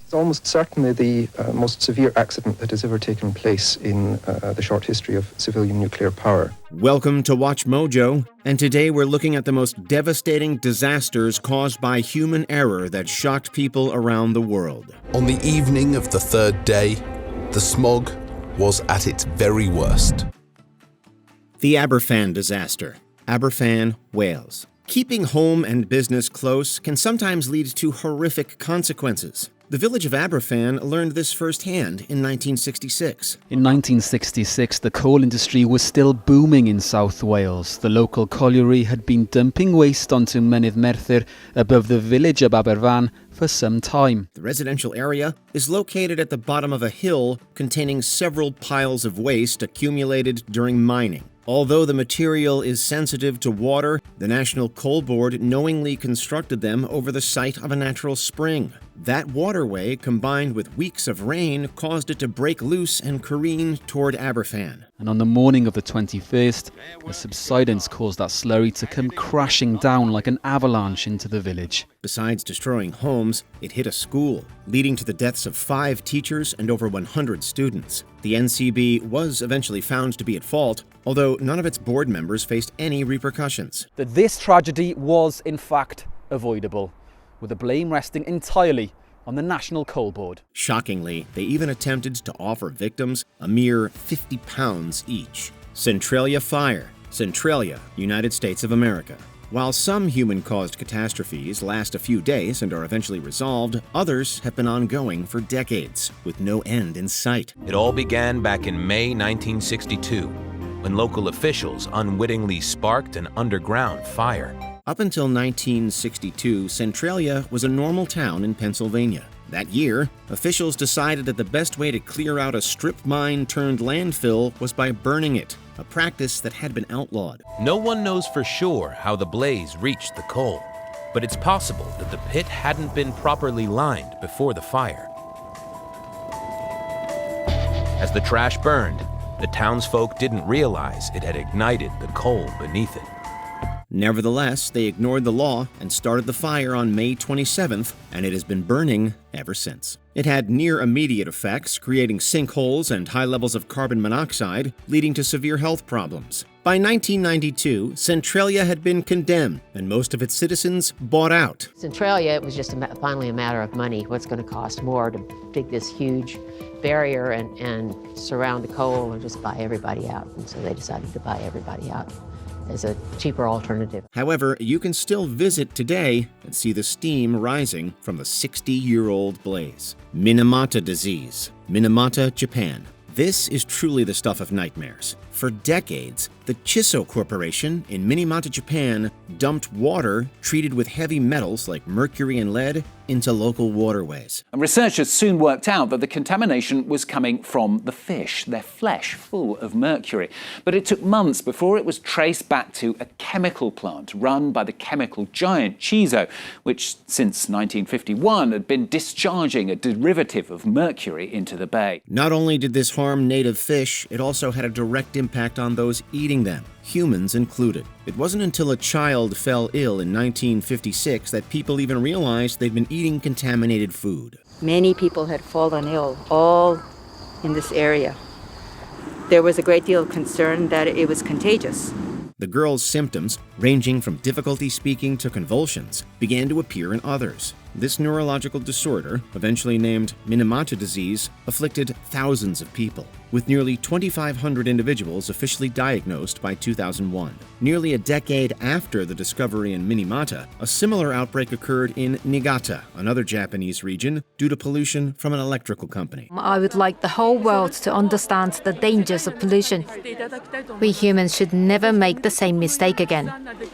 It's almost certainly the most severe accident that has ever taken place in the short history of civilian nuclear power. Welcome to Watch Mojo, and today we're looking at the most devastating disasters caused by human error that shocked people around the world. On the evening of the third day, the smog was at its very worst. The Aberfan disaster, Aberfan, Wales. Keeping home and business close can sometimes lead to horrific consequences. The village of Aberfan learned this firsthand in 1966. In 1966, the coal industry was still booming in South Wales. The local colliery had been dumping waste onto Mynydd Merthyr above the village of Aberfan for some time. The residential area is located at the bottom of a hill containing several piles of waste accumulated during mining. Although the material is sensitive to water, the National Coal Board knowingly constructed them over the site of a natural spring. That waterway, combined with weeks of rain, caused it to break loose and careen toward Aberfan. And on the morning of the 21st, the subsidence caused that slurry to come crashing down like an avalanche into the village. Besides destroying homes, it hit a school, leading to the deaths of 5 teachers and over 100 students. The NCB was eventually found to be at fault, although none of its board members faced any repercussions. That this tragedy was, in fact, avoidable, with the blame resting entirely on the National Coal Board. Shockingly, they even attempted to offer victims a mere £50 each. Centralia Fire, Centralia, United States of America. While some human-caused catastrophes last a few days and are eventually resolved, others have been ongoing for decades, with no end in sight. It all began back in May 1962, when local officials unwittingly sparked an underground fire. Up until 1962, Centralia was a normal town in Pennsylvania. That year, officials decided that the best way to clear out a strip mine turned landfill was by burning it, a practice that had been outlawed. No one knows for sure how the blaze reached the coal, but it's possible that the pit hadn't been properly lined before the fire. As the trash burned, the townsfolk didn't realize it had ignited the coal beneath it. Nevertheless, they ignored the law and started the fire on May 27th, and it has been burning ever since. It had near immediate effects, creating sinkholes and high levels of carbon monoxide, leading to severe health problems. By 1992, Centralia had been condemned, and most of its citizens bought out. Centralia, it was just finally a matter of money. What's going to cost more to dig this huge barrier and surround the coal, or just buy everybody out? And so they decided to buy everybody out as a cheaper alternative. However, you can still visit today and see the steam rising from the 60-year-old blaze. Minamata disease, Minamata, Japan. This is truly the stuff of nightmares. For decades, the Chiso Corporation in Minamata, Japan, dumped water treated with heavy metals like mercury and lead into local waterways. And researchers soon worked out that the contamination was coming from the fish, their flesh full of mercury. But it took months before it was traced back to a chemical plant run by the chemical giant Chiso, which since 1951 had been discharging a derivative of mercury into the bay. Not only did this harm native fish, it also had a direct impact on those eating them, humans included. It wasn't until a child fell ill in 1956 that people even realized they'd been eating contaminated food. Many people had fallen ill, all in this area. There was a great deal of concern that it was contagious. The girl's symptoms, ranging from difficulty speaking to convulsions, began to appear in others. This neurological disorder, eventually named Minamata disease, afflicted thousands of people, with nearly 2,500 individuals officially diagnosed by 2001. Nearly a decade after the discovery in Minamata, a similar outbreak occurred in Niigata, another Japanese region, due to pollution from an electrical company. I would like the whole world to understand the dangers of pollution. We humans should never make the same mistake again.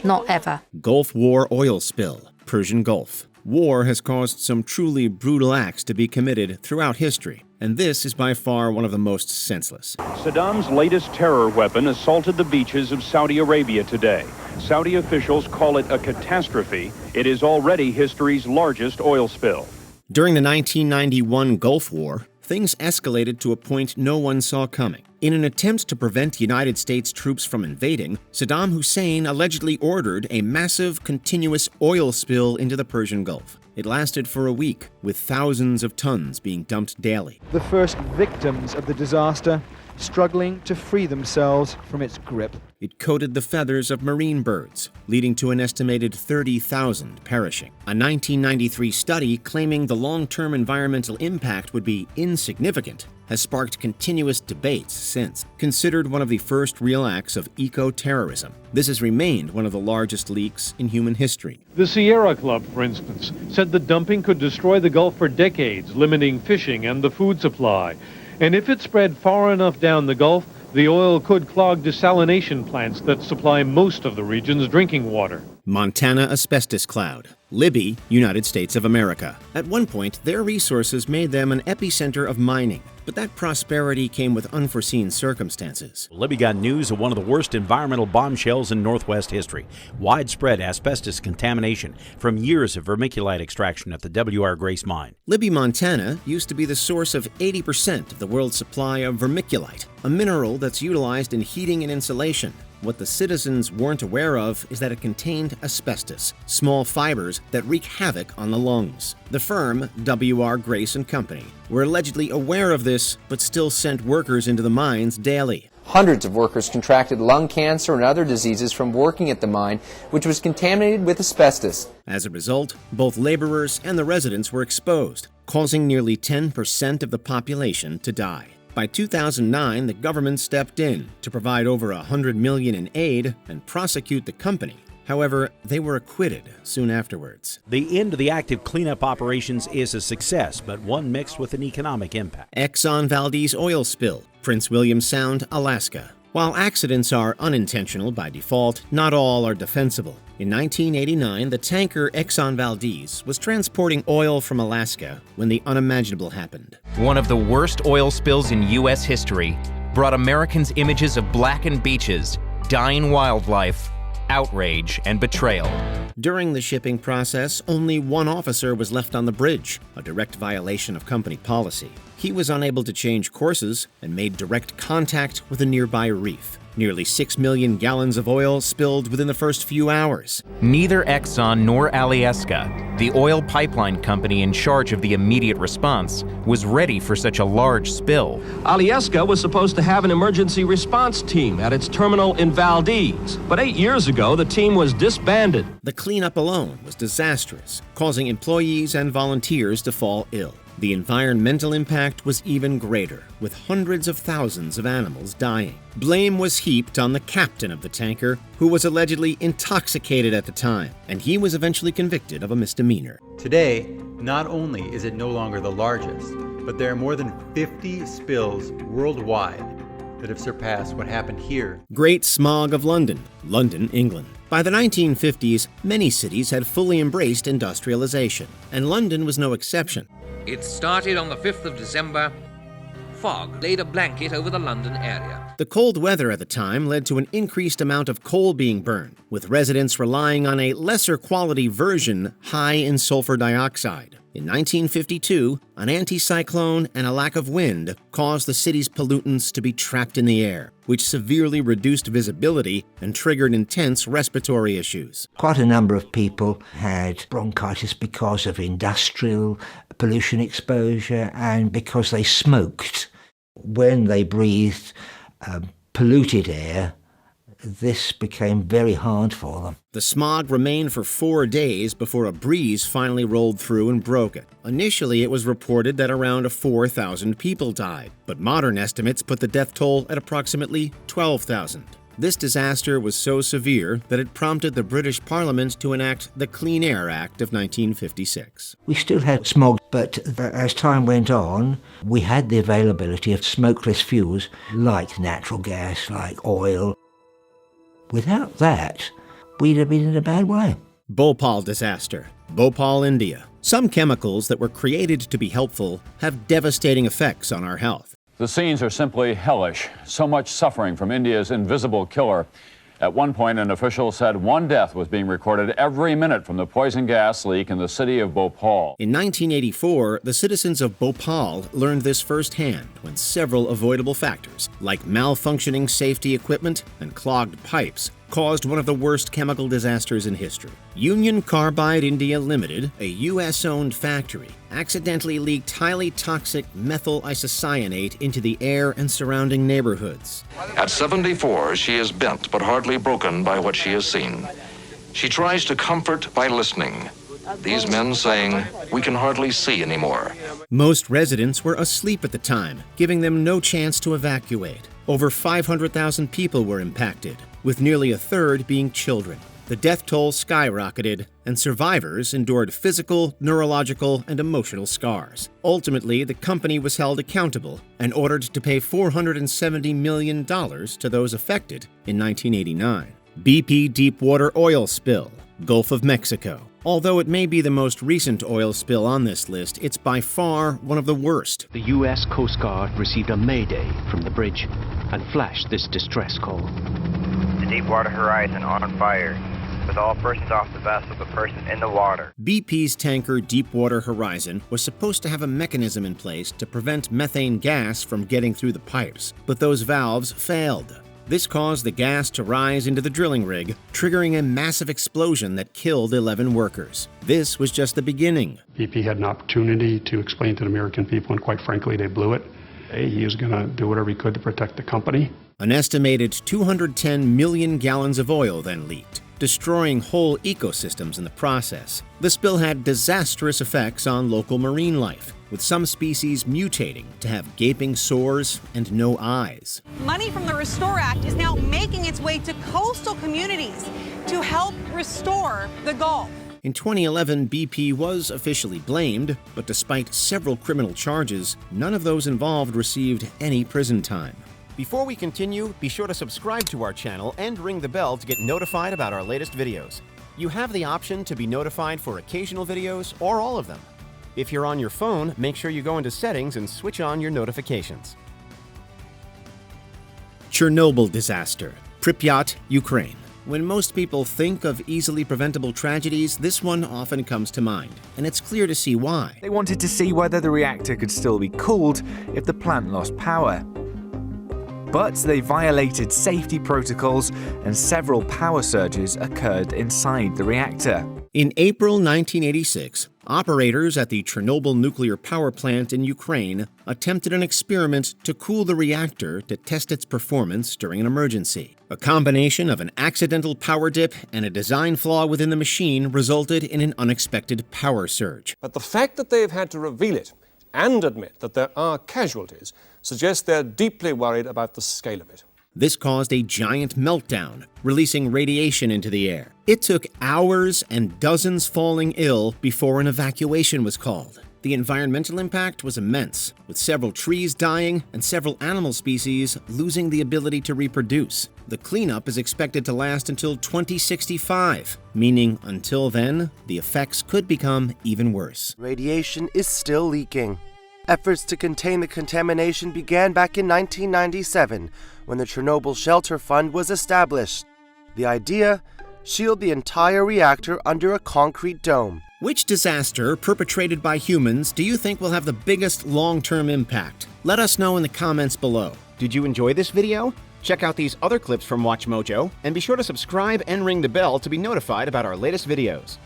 Not ever. Gulf War oil spill, Persian Gulf. War has caused some truly brutal acts to be committed throughout history, and this is by far one of the most senseless. Saddam's latest terror weapon assaulted the beaches of Saudi Arabia today. Saudi officials call it a catastrophe. It is already history's largest oil spill. During the 1991 Gulf War, things escalated to a point no one saw coming. In an attempt to prevent United States troops from invading, Saddam Hussein allegedly ordered a massive, continuous oil spill into the Persian Gulf. It lasted for a week, with thousands of tons being dumped daily. The first victims of the disaster struggling to free themselves from its grip. It coated the feathers of marine birds, leading to an estimated 30,000 perishing. A 1993 study claiming the long-term environmental impact would be insignificant has sparked continuous debates since. Considered one of the first real acts of eco-terrorism, this has remained one of the largest leaks in human history. The Sierra Club, for instance, said the dumping could destroy the Gulf for decades, limiting fishing and the food supply. And if it spread far enough down the Gulf, the oil could clog desalination plants that supply most of the region's drinking water. Montana asbestos cloud. Libby, United States of America. At one point, their resources made them an epicenter of mining, but that prosperity came with unforeseen circumstances. Libby got news of one of the worst environmental bombshells in Northwest history. Widespread asbestos contamination from years of vermiculite extraction at the W.R. Grace mine. Libby, Montana used to be the source of 80% of the world's supply of vermiculite, a mineral that's utilized in heating and insulation. What the citizens weren't aware of is that it contained asbestos, small fibers that wreak havoc on the lungs. The firm, W.R. Grace & Company, were allegedly aware of this, but still sent workers into the mines daily. Hundreds of workers contracted lung cancer and other diseases from working at the mine, which was contaminated with asbestos. As a result, both laborers and the residents were exposed, causing nearly 10% of the population to die. By 2009, the government stepped in to provide over $100 million in aid and prosecute the company. However, they were acquitted soon afterwards. The end of the active cleanup operations is a success, but one mixed with an economic impact. Exxon Valdez oil spill, Prince William Sound, Alaska. While accidents are unintentional by default, not all are defensible. In 1989, the tanker Exxon Valdez was transporting oil from Alaska when the unimaginable happened. One of the worst oil spills in U.S. history brought Americans images of blackened beaches, dying wildlife, outrage, and betrayal. During the shipping process, only one officer was left on the bridge, a direct violation of company policy. He was unable to change courses and made direct contact with a nearby reef. Nearly 6 million gallons of oil spilled within the first few hours. Neither Exxon nor Alyeska, the oil pipeline company in charge of the immediate response, was ready for such a large spill. Alyeska was supposed to have an emergency response team at its terminal in Valdez, but 8 years ago the team was disbanded. The cleanup alone was disastrous, causing employees and volunteers to fall ill. The environmental impact was even greater, with hundreds of thousands of animals dying. Blame was heaped on the captain of the tanker, who was allegedly intoxicated at the time, and he was eventually convicted of a misdemeanor. Today, not only is it no longer the largest, but there are more than 50 spills worldwide that have surpassed what happened here. Great Smog of London, London, England. By the 1950s, many cities had fully embraced industrialization, and London was no exception. It started on the 5th of December. Fog laid a blanket over the London area. The cold weather at the time led to an increased amount of coal being burned, with residents relying on a lesser quality version high in sulfur dioxide. In 1952, an anticyclone and a lack of wind caused the city's pollutants to be trapped in the air, which severely reduced visibility and triggered intense respiratory issues. Quite a number of people had bronchitis because of industrial pollution exposure and because they smoked. When they breathed polluted air, this became very hard for them. The smog remained for 4 days before a breeze finally rolled through and broke it. Initially, it was reported that around 4,000 people died, but modern estimates put the death toll at approximately 12,000. This disaster was so severe that it prompted the British Parliament to enact the Clean Air Act of 1956. We still had smog, but as time went on, we had the availability of smokeless fuels like natural gas, like oil. Without that, we'd have been in a bad way. Bhopal disaster, Bhopal, India. Some chemicals that were created to be helpful have devastating effects on our health. The scenes are simply hellish. So much suffering from India's invisible killer. At one point, an official said 1 death was being recorded every minute from the poison gas leak in the city of Bhopal. In 1984, the citizens of Bhopal learned this firsthand when several avoidable factors, like malfunctioning safety equipment and clogged pipes, caused one of the worst chemical disasters in history. Union Carbide India Limited, a U.S.-owned factory, accidentally leaked highly toxic methyl isocyanate into the air and surrounding neighborhoods. At 74, she is bent but hardly broken by what she has seen. She tries to comfort by listening. These men saying, "We can hardly see anymore." Most residents were asleep at the time, giving them no chance to evacuate. Over 500,000 people were impacted, with nearly a third being children. The death toll skyrocketed, and survivors endured physical, neurological, and emotional scars. Ultimately, the company was held accountable and ordered to pay $470 million to those affected in 1989. BP Deepwater oil spill, Gulf of Mexico. Although it may be the most recent oil spill on this list, it's by far one of the worst. The U.S. Coast Guard received a mayday from the bridge and flashed this distress call. The Deepwater Horizon on fire, with all persons off the vessel but persons in the water. BP's tanker Deepwater Horizon was supposed to have a mechanism in place to prevent methane gas from getting through the pipes, but those valves failed. This caused the gas to rise into the drilling rig, triggering a massive explosion that killed 11 workers. This was just the beginning. BP had an opportunity to explain to the American people, and quite frankly, they blew it. He was going to do whatever he could to protect the company. An estimated 210 million gallons of oil then leaked, destroying whole ecosystems in the process. The spill had disastrous effects on local marine life, with some species mutating to have gaping sores and no eyes. Money from the Restore Act is now making its way to coastal communities to help restore the Gulf. In 2011, BP was officially blamed, but despite several criminal charges, none of those involved received any prison time. Before we continue, be sure to subscribe to our channel and ring the bell to get notified about our latest videos. You have the option to be notified for occasional videos or all of them. If you're on your phone, make sure you go into Settings and switch on your notifications. Chernobyl disaster, Pripyat, Ukraine. When most people think of easily preventable tragedies, this one often comes to mind, and it's clear to see why. They wanted to see whether the reactor could still be cooled if the plant lost power. But they violated safety protocols and several power surges occurred inside the reactor. In April 1986, operators at the Chernobyl nuclear power plant in Ukraine attempted an experiment to cool the reactor to test its performance during an emergency. A combination of an accidental power dip and a design flaw within the machine resulted in an unexpected power surge. But the fact that they've had to reveal it and admit that there are casualties suggests they're deeply worried about the scale of it. This caused a giant meltdown, releasing radiation into the air. It took hours and dozens falling ill before an evacuation was called. The environmental impact was immense, with several trees dying and several animal species losing the ability to reproduce. The cleanup is expected to last until 2065, meaning until then, the effects could become even worse. Radiation is still leaking. Efforts to contain the contamination began back in 1997, when the Chernobyl Shelter Fund was established. The idea? Shield the entire reactor under a concrete dome. Which disaster perpetrated by humans do you think will have the biggest long-term impact? Let us know in the comments below. Did you enjoy this video? Check out these other clips from WatchMojo, and be sure to subscribe and ring the bell to be notified about our latest videos.